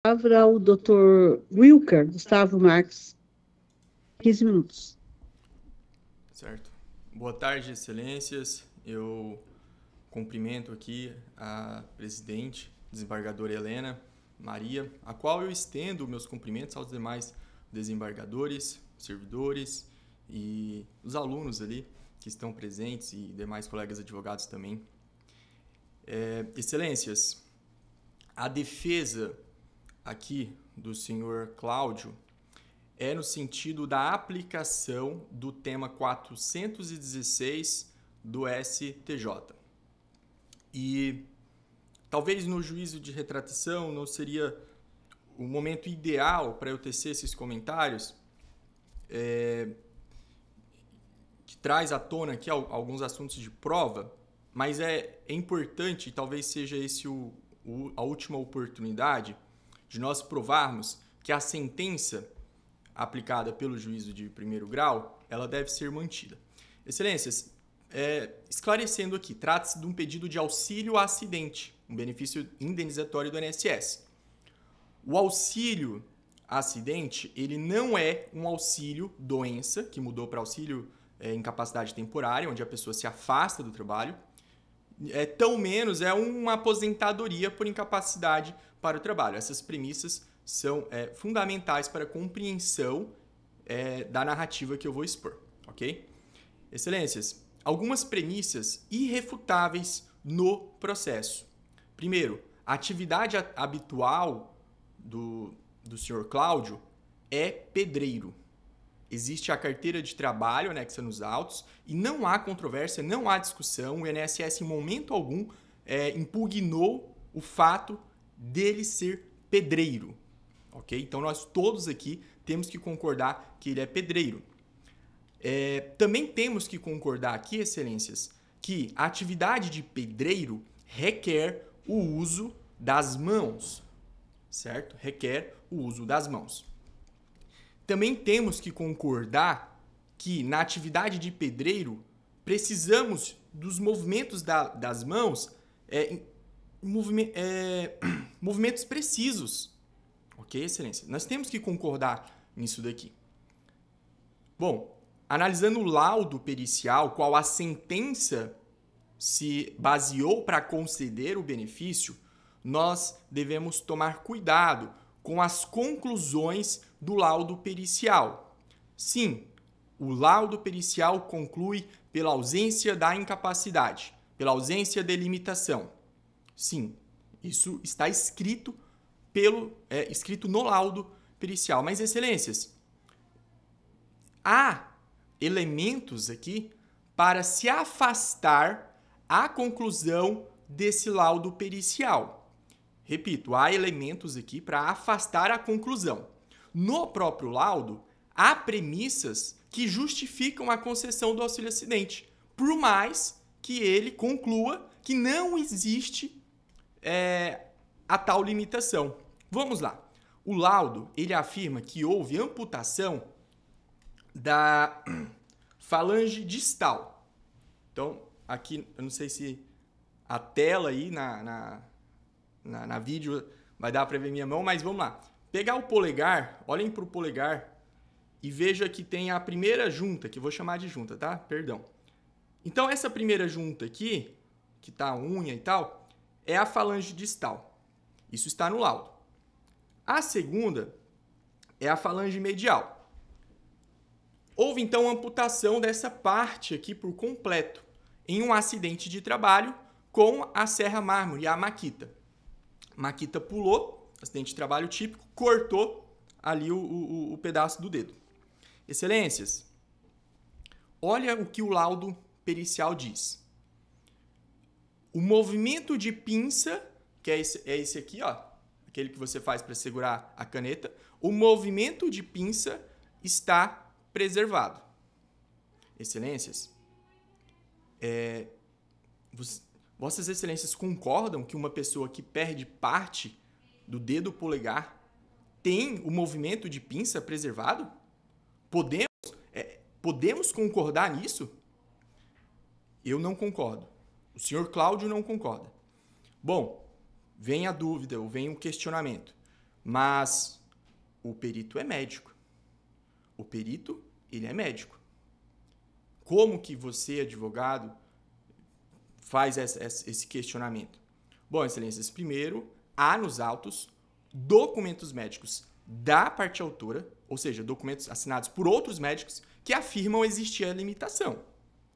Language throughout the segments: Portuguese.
Palavra ao Dr. Wilker Gustavo Marques, 15 minutos. Certo. Boa tarde, excelências. Eu cumprimento aqui a presidente, desembargadora Helena Maria, a qual eu estendo meus cumprimentos aos demais desembargadores, servidores e os alunos ali que estão presentes e demais colegas advogados também. Excelências, a defesa aqui do senhor Cláudio é no sentido da aplicação do tema 416 do STJ. E talvez no juízo de retratação não seria o momento ideal para eu tecer esses comentários, que traz à tona aqui alguns assuntos de prova, mas é importante, e talvez seja esse a última oportunidade de nós provarmos que a sentença aplicada pelo juízo de primeiro grau, ela deve ser mantida. Excelências, esclarecendo aqui, trata-se de um pedido de auxílio a acidente, um benefício indenizatório do INSS. O auxílio a acidente, ele não é um auxílio doença, que mudou para auxílio incapacidade temporária, onde a pessoa se afasta do trabalho, tão menos é uma aposentadoria por incapacidade para o trabalho. Essas premissas são fundamentais para a compreensão da narrativa que eu vou expor, ok? Excelências, algumas premissas irrefutáveis no processo. Primeiro, a atividade habitual do senhor Cláudio é pedreiro. Existe a carteira de trabalho anexa nos autos e não há controvérsia, não há discussão. O INSS, em momento algum, impugnou o fato dele ser pedreiro. Ok? Então, nós todos aqui temos que concordar que ele é pedreiro. Também temos que concordar aqui, excelências, que a atividade de pedreiro requer o uso das mãos, certo? Requer o uso das mãos. Também temos que concordar que na atividade de pedreiro precisamos dos movimentos das mãos, movimentos precisos. Ok, excelência? Nós temos que concordar nisso daqui. Bom, analisando o laudo pericial, qual a sentença se baseou para conceder o benefício, nós devemos tomar cuidado com as conclusões do laudo pericial. Sim, o laudo pericial conclui pela ausência da incapacidade, pela ausência de limitação. Sim, isso está escrito no laudo pericial. Mas, excelências, há elementos aqui para se afastar a conclusão desse laudo pericial. Repito, há elementos aqui para afastar a conclusão. No próprio laudo, há premissas que justificam a concessão do auxílio acidente, por mais que ele conclua que não existe a tal limitação. Vamos lá. O laudo, ele afirma que houve amputação da falange distal. Então, aqui, eu não sei se a tela aí na vídeo vai dar para ver minha mão, mas vamos lá. Pegar o polegar, olhem para o polegar e veja que tem a primeira junta, que eu vou chamar de junta, tá? Perdão. Então, essa primeira junta aqui, que tá a unha e tal, é a falange distal. Isso está no laudo. A segunda é a falange medial. Houve, então, amputação dessa parte aqui por completo em um acidente de trabalho com a serra mármore, a maquita. Maquita pulou, acidente de trabalho típico, cortou ali o pedaço do dedo. Excelências, olha o que o laudo pericial diz. O movimento de pinça, que é esse aqui, ó, aquele que você faz para segurar a caneta, o movimento de pinça está preservado. Excelências, Vossas Excelências concordam que uma pessoa que perde parte do dedo polegar tem o movimento de pinça preservado? Podemos concordar nisso? Eu não concordo. O senhor Cláudio não concorda. Bom, vem a dúvida ou vem o questionamento. Mas o perito é médico. O perito, ele é médico. Como que você, advogado, faz esse questionamento? Bom, excelências, primeiro, há nos autos documentos médicos da parte autora, ou seja, documentos assinados por outros médicos que afirmam existir a limitação,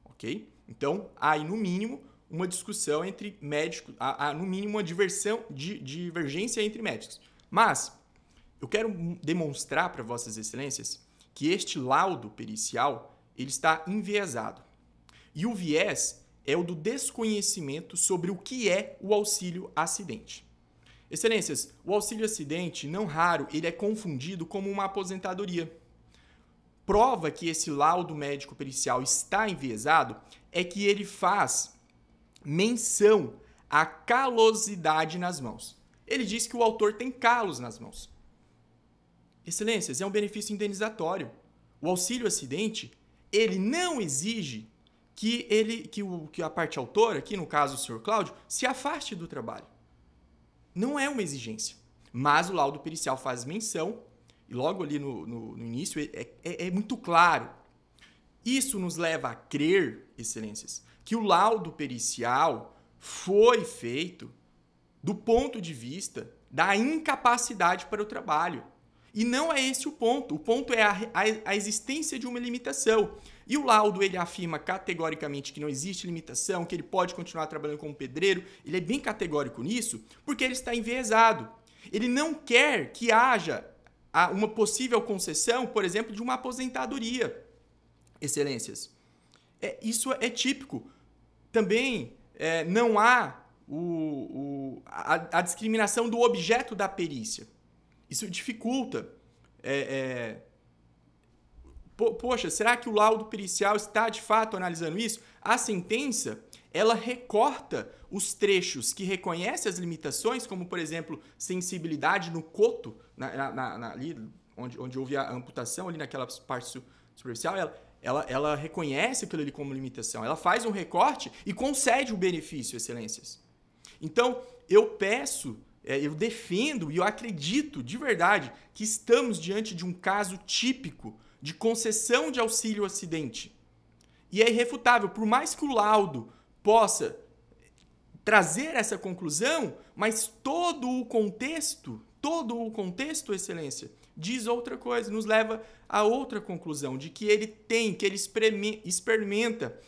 ok? Então, há aí, no mínimo, uma discussão entre médicos, há no mínimo uma divergência entre médicos. Mas, eu quero demonstrar para vossas excelências que este laudo pericial, ele está enviesado. E o viés é o do desconhecimento sobre o que é o auxílio-acidente. Excelências, o auxílio-acidente, não raro, ele é confundido como uma aposentadoria. Prova que esse laudo médico pericial está enviesado é que ele faz menção à calosidade nas mãos. Ele diz que o autor tem calos nas mãos. Excelências, é um benefício indenizatório. O auxílio-acidente, ele não exige que a parte autora, aqui no caso o senhor Cláudio, se afaste do trabalho. Não é uma exigência. Mas o laudo pericial faz menção, e logo ali no início é muito claro. Isso nos leva a crer, excelências, que o laudo pericial foi feito do ponto de vista da incapacidade para o trabalho. E não é esse o ponto. O ponto é a existência de uma limitação. E o laudo, ele afirma categoricamente que não existe limitação, que ele pode continuar trabalhando como pedreiro. Ele é bem categórico nisso, porque ele está enviesado. Ele não quer que haja uma possível concessão, por exemplo, de uma aposentadoria. Excelências, isso é típico. Também não há a discriminação do objeto da perícia. Isso dificulta. Poxa, será que o laudo pericial está de fato analisando isso? A sentença, ela recorta os trechos que reconhecem as limitações, como, por exemplo, sensibilidade no coto, ali onde houve a amputação, ali naquela parte superficial, ela reconhece aquilo ali como limitação. Ela faz um recorte e concede o benefício, excelências. Então, eu defendo e eu acredito de verdade que estamos diante de um caso típico de concessão de auxílio-acidente. E é irrefutável, por mais que o laudo possa trazer essa conclusão, mas todo o contexto, excelência, diz outra coisa, nos leva a outra conclusão, de que ele experimenta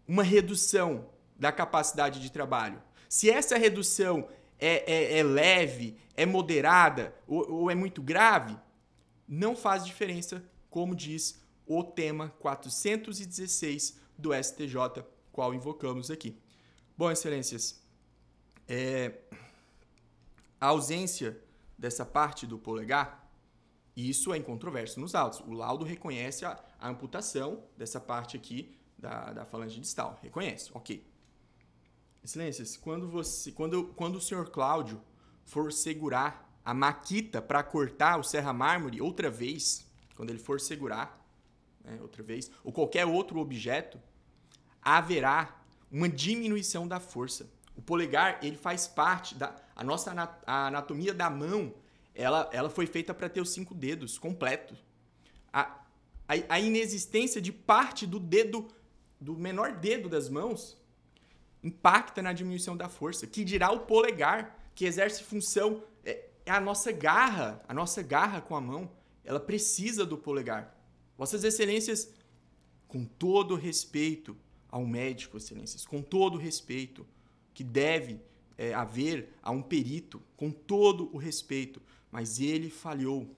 uma redução da capacidade de trabalho. Se essa redução é leve, é moderada ou é muito grave, não faz diferença, como diz o tema 416 do STJ, qual invocamos aqui. Bom, excelências, a ausência dessa parte do polegar, isso é incontroverso nos autos. O laudo reconhece a amputação dessa parte aqui da falange distal. Reconhece, ok. Excelências, quando o senhor Cláudio for segurar a maquita para cortar o serra-mármore outra vez, quando ele for segurar, outra vez, ou qualquer outro objeto, haverá uma diminuição da força. O polegar, ele faz parte a nossa anatomia da mão, ela foi feita para ter os 5 dedos completos. A inexistência de parte do dedo, do menor dedo das mãos, impacta na diminuição da força, que dirá o polegar, que exerce função, a nossa garra com a mão, ela precisa do polegar. Vossas excelências, com todo respeito ao médico, excelências, com todo respeito que deve haver a um perito, com todo o respeito, mas ele falhou,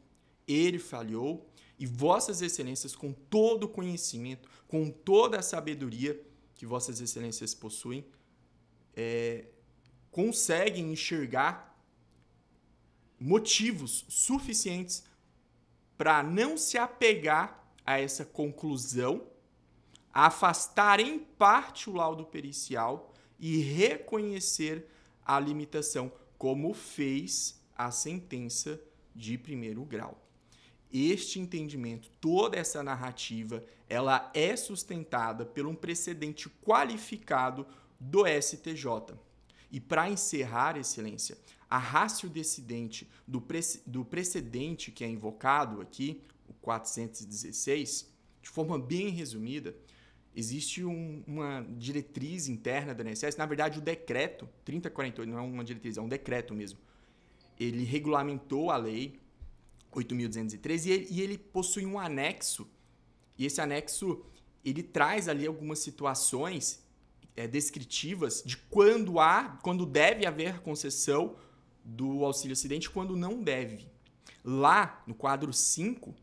e vossas excelências, com todo o conhecimento, com toda a sabedoria que vossas excelências possuem, conseguem enxergar motivos suficientes para não se apegar a essa conclusão, a afastar em parte o laudo pericial e reconhecer a limitação, como fez a sentença de primeiro grau. Este entendimento, toda essa narrativa, ela é sustentada por um precedente qualificado do STJ. E para encerrar, Excelência, a ratio decidente do precedente que é invocado aqui, o 416, de forma bem resumida, existe uma diretriz interna da INSS, na verdade o decreto 3048, não é uma diretriz, é um decreto mesmo. Ele regulamentou a lei 8.203 e ele possui um anexo, e esse anexo ele traz ali algumas situações descritivas de quando deve haver concessão do auxílio acidente e quando não deve. Lá, no quadro 5,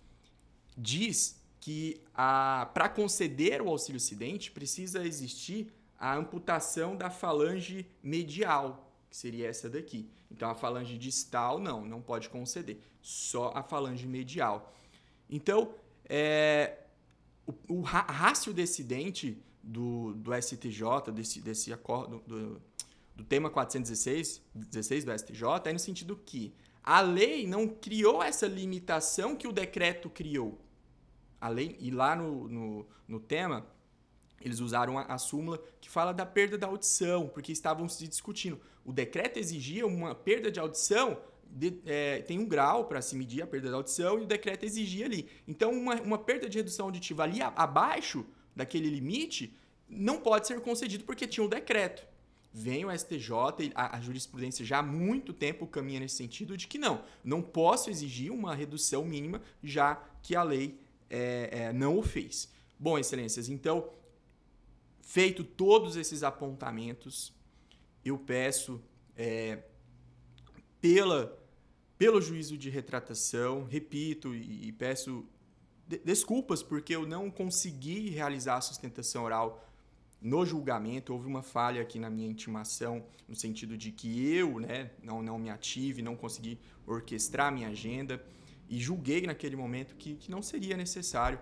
diz que para conceder o auxílio acidente precisa existir a amputação da falange medial, que seria essa daqui. Então, a falange distal não pode conceder, só a falange medial. Então, o ratio decidente do STJ, desse acordo, do tema 416 do STJ, é no sentido que a lei não criou essa limitação que o decreto criou. A lei, e lá no tema, eles usaram a súmula que fala da perda da audição, porque estavam se discutindo. O decreto exigia uma perda de audição, tem um grau para se medir a perda da audição, e o decreto exigia ali. Então, uma perda de redução auditiva ali abaixo daquele limite não pode ser concedido porque tinha um decreto. Vem o STJ, a jurisprudência já há muito tempo caminha nesse sentido de que não posso exigir uma redução mínima, já que a lei não o fez. Bom, Excelências, então, feito todos esses apontamentos, eu peço, pelo juízo de retratação, repito e peço desculpas porque eu não consegui realizar a sustentação oral no julgamento. Houve uma falha aqui na minha intimação, no sentido de que eu não me ative, não consegui orquestrar a minha agenda e julguei naquele momento que não seria necessário.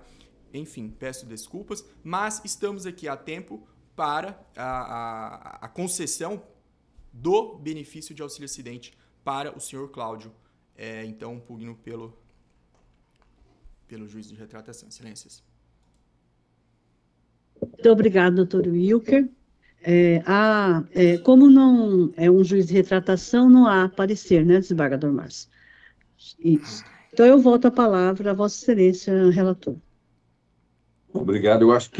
Enfim, peço desculpas, mas estamos aqui a tempo para a concessão do benefício de auxílio acidente para o senhor Cláudio. Então, pugno pelo juízo de retratação. Excelências. Muito obrigado, doutor Wilker. Como não é um juiz de retratação, não há parecer, né, desembargador Márcio? Isso. Então, eu volto a palavra a Vossa Excelência, relator. Obrigado. Eu acho que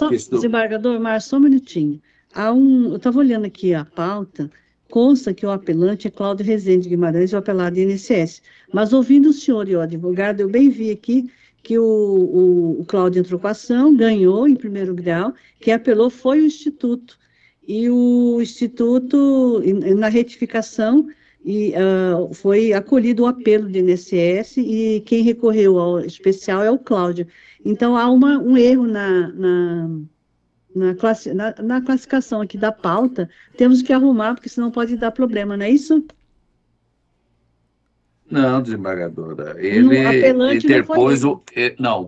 questão... Desembargador Márcio, só um minutinho. Eu estava olhando aqui a pauta, consta que o apelante é Cláudio Rezende Guimarães, o apelado INSS. Mas, ouvindo o senhor e o advogado, eu bem vi aqui que o Cláudio entrou com a ação, ganhou em primeiro grau, quem apelou foi o Instituto. E o Instituto, na retificação, foi acolhido o apelo do INSS e quem recorreu ao especial é o Cláudio. Então, há um erro na classificação aqui da pauta, temos que arrumar, porque senão pode dar problema, não é isso? Não, desembargadora, ele interpôs, o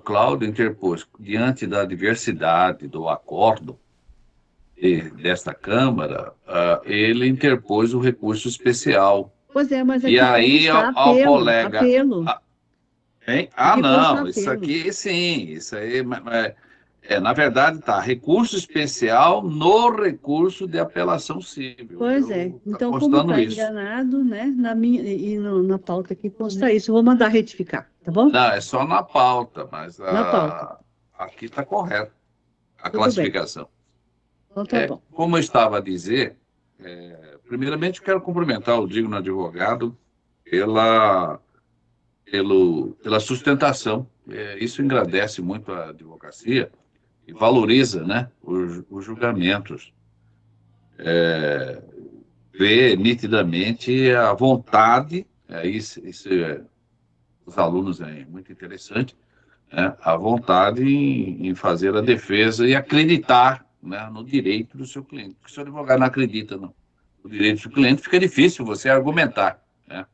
Cláudio interpôs, diante da diversidade do acordo desta Câmara, ele interpôs o recurso especial. Pois é, mas aqui e aí, ao colega... Apelo. Não, isso aqui, sim, isso aí... na verdade, recurso especial no recurso de apelação civil. Pois então como está enganado, né, na pauta aqui consta isso, eu vou mandar retificar, tá bom? Não, é só na pauta, mas na pauta. Aqui está correto a classificação. Então tá bom. Como eu estava a dizer, primeiramente eu quero cumprimentar o digno advogado pela sustentação. Isso engrandece muito a advocacia e valoriza, né, os julgamentos. Vê nitidamente a vontade, os alunos é muito interessante, né, a vontade em fazer a defesa e acreditar, né, no direito do seu cliente. Porque se o advogado não acredita no direito do cliente, fica difícil você argumentar, né?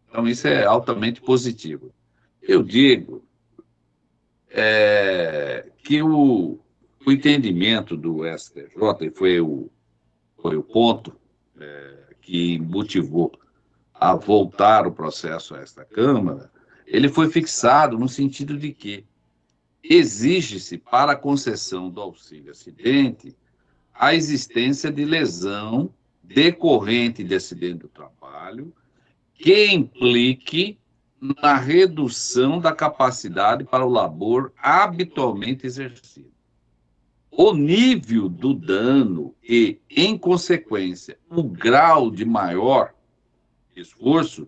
Então, isso é altamente positivo. Eu digo que o entendimento do STJ, e foi o ponto que motivou a voltar o processo a esta Câmara, ele foi fixado no sentido de que exige-se para a concessão do auxílio acidente a existência de lesão decorrente de acidente do trabalho que implique na redução da capacidade para o labor habitualmente exercido. O nível do dano e, em consequência, o grau de maior esforço,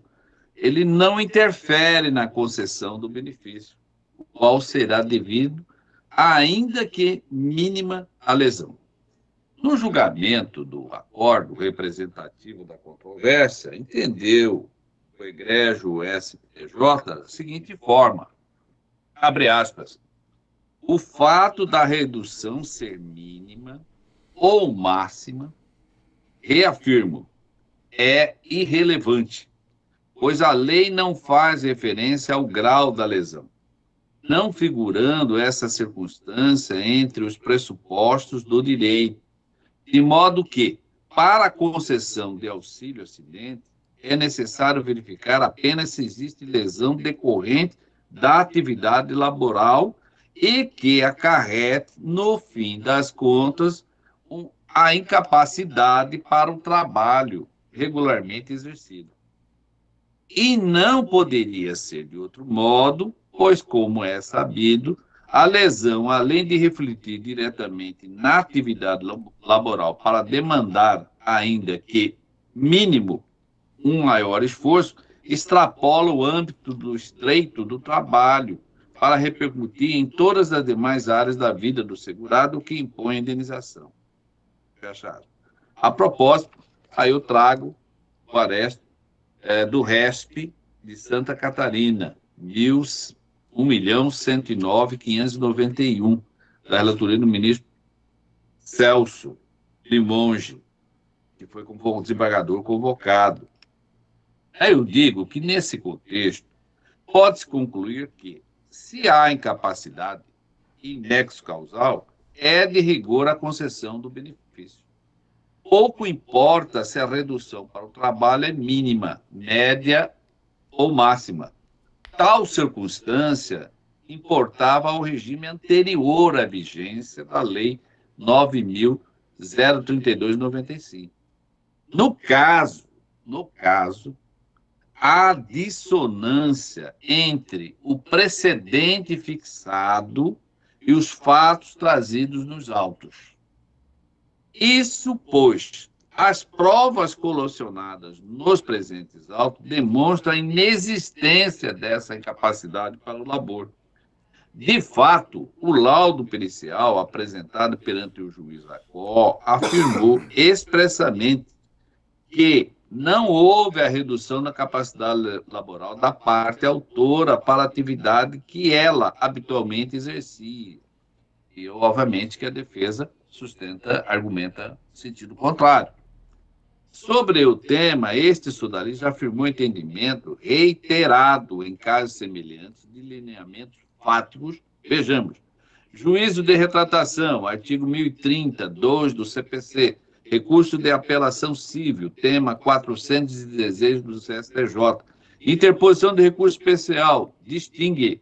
ele não interfere na concessão do benefício, o qual será devido, ainda que mínima, a lesão. No julgamento do acordo representativo da controvérsia, entendeu o egrégio STJ da seguinte forma, abre aspas, o fato da redução ser mínima ou máxima, reafirmo, é irrelevante, pois a lei não faz referência ao grau da lesão, não figurando essa circunstância entre os pressupostos do direito, de modo que, para a concessão de auxílio-acidente, é necessário verificar apenas se existe lesão decorrente da atividade laboral e que acarrete, no fim das contas, a incapacidade para o trabalho regularmente exercido. E não poderia ser de outro modo, pois, como é sabido, a lesão, além de refletir diretamente na atividade laboral para demandar, ainda que mínimo, um maior esforço, extrapola o âmbito do estreito do trabalho para repercutir em todas as demais áreas da vida do segurado, o que impõe a indenização. Fechado. A propósito, aí eu trago o aresto do RESP de Santa Catarina, 1.109.591, da relatoria do ministro Celso Limonge, que foi como desembargador convocado. Aí eu digo que, nesse contexto, pode-se concluir que, se há incapacidade e nexo causal, é de rigor a concessão do benefício. Pouco importa se a redução para o trabalho é mínima, média ou máxima. Tal circunstância importava ao regime anterior à vigência da Lei 9.032/95. No caso, a dissonância entre o precedente fixado e os fatos trazidos nos autos. Isso, pois, as provas colacionadas nos presentes autos demonstram a inexistência dessa incapacidade para o labor. De fato, o laudo pericial apresentado perante o juiz Lacó afirmou expressamente que não houve a redução da capacidade laboral da parte autora para a atividade que ela habitualmente exercia. E, obviamente, que a defesa argumenta sentido contrário. Sobre o tema, este estudalista afirmou entendimento reiterado em casos semelhantes de lineamentos fáticos. Vejamos, juízo de retratação, artigo 1030, 2 do CPC, recurso de apelação civil, tema 416 do STJ, interposição de recurso especial, distingue,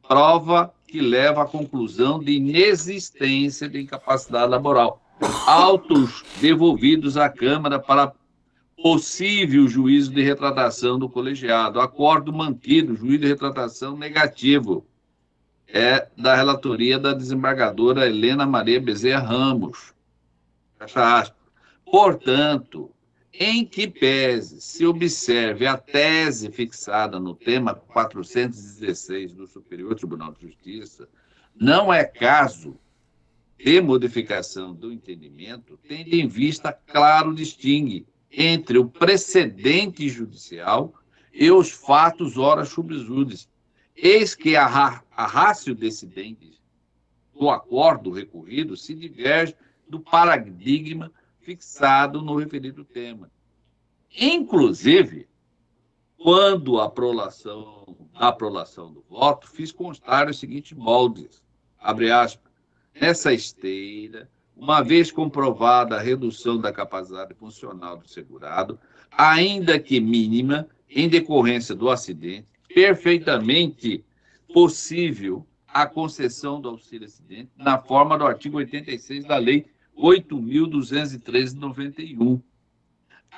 prova que leva à conclusão de inexistência de incapacidade laboral. Autos devolvidos à Câmara para possível juízo de retratação do colegiado. Acordo mantido, juízo de retratação negativo. É da relatoria da desembargadora Helena Maria Bezerra Ramos. Fecha aspas. Portanto, em que pese se observe a tese fixada no tema 416 do Superior Tribunal de Justiça, não é caso de modificação do entendimento, tendo em vista claro distingue entre o precedente judicial e os fatos ora sub judice. Eis que a ratio decidente do acordo recorrido se diverge do paradigma fixado no referido tema. Inclusive, quando a aprovação do voto, fiz constar os seguintes moldes, abre aspas, nessa esteira, uma vez comprovada a redução da capacidade funcional do segurado, ainda que mínima, em decorrência do acidente, perfeitamente possível a concessão do auxílio-acidente na forma do artigo 86 da Lei 8.213/91.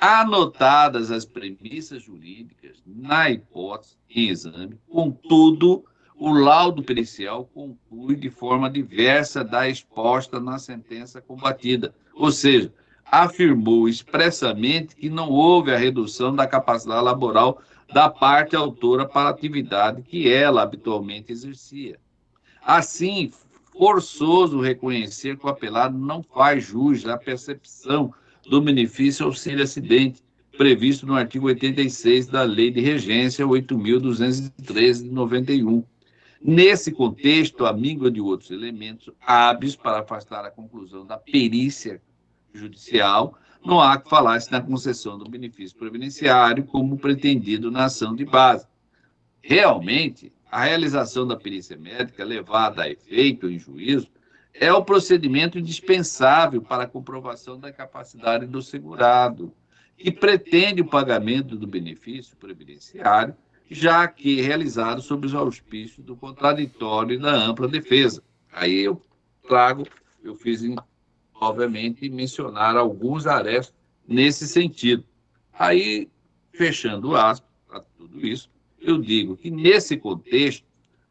anotadas as premissas jurídicas na hipótese em exame, contudo, o laudo pericial conclui de forma diversa da exposta na sentença combatida, ou seja, afirmou expressamente que não houve a redução da capacidade laboral da parte autora para a atividade que ela habitualmente exercia. Assim, forçoso reconhecer que o apelado não faz jus à percepção do benefício auxílio-acidente, previsto no artigo 86 da Lei de Regência 8.213 de 91. Nesse contexto, a míngua de outros elementos hábeis para afastar a conclusão da perícia judicial, não há que falar-se na concessão do benefício previdenciário como pretendido na ação de base. Realmente, a realização da perícia médica levada a efeito em juízo é o procedimento indispensável para a comprovação da capacidade do segurado, que pretende o pagamento do benefício previdenciário, já que realizado sob os auspícios do contraditório e da ampla defesa. Aí eu fiz, obviamente, mencionar alguns arestos nesse sentido. Aí, fechando aspas para tudo isso, eu digo que, nesse contexto,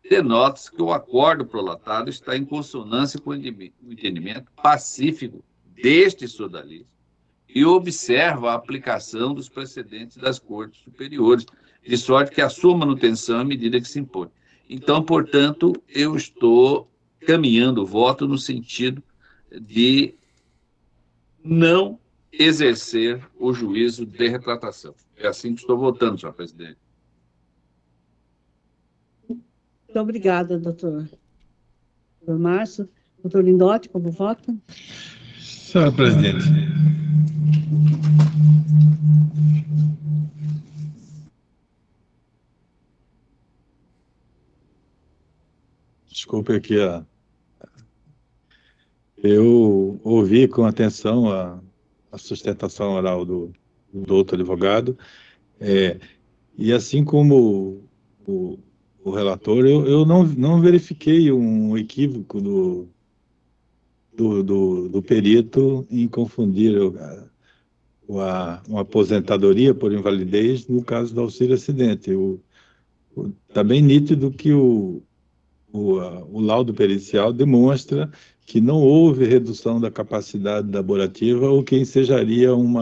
denota-se que o acordo prolatado está em consonância com o entendimento pacífico deste sodalista e observa a aplicação dos precedentes das cortes superiores, de sorte que a sua manutenção é a medida que se impõe. Então, portanto, eu estou caminhando o voto no sentido de não exercer o juízo de retratação. É assim que estou votando, senhor presidente. Muito obrigada, doutor Márcio. Doutor Lindotti, como vota? Senhor presidente, desculpe aqui, eu ouvi com atenção a sustentação oral do outro advogado, e assim como o relator, eu não verifiquei um equívoco do perito em confundir uma aposentadoria por invalidez no caso do auxílio-acidente. Está bem nítido que o laudo pericial demonstra que não houve redução da capacidade laborativa, o que ensejaria um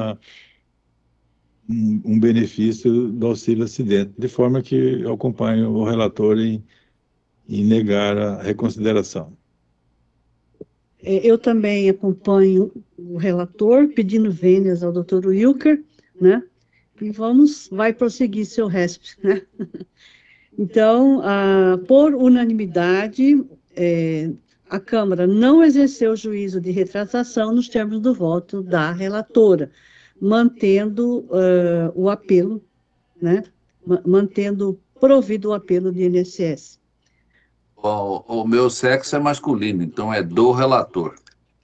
benefício do auxílio-acidente, de forma que eu acompanho o relator em negar a reconsideração. Eu também acompanho o relator, pedindo vênias ao doutor Wilker, né? E vai prosseguir seu resto, né? Então, por unanimidade, a Câmara não exerceu juízo de retratação nos termos do voto da relatora, mantendo o apelo, né? Mantendo provido o apelo do INSS. O meu sexo é masculino, então é do relator.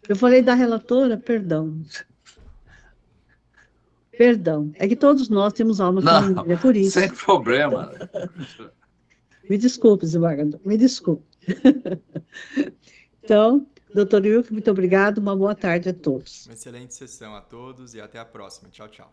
Eu falei da relatora, perdão. Perdão, é que todos nós temos alma feminina, é por isso. Sem problema. Me desculpe, desembargador, me desculpe. Então, doutor Wilker, muito obrigado, uma boa tarde a todos. Uma excelente sessão a todos e até a próxima. Tchau, tchau.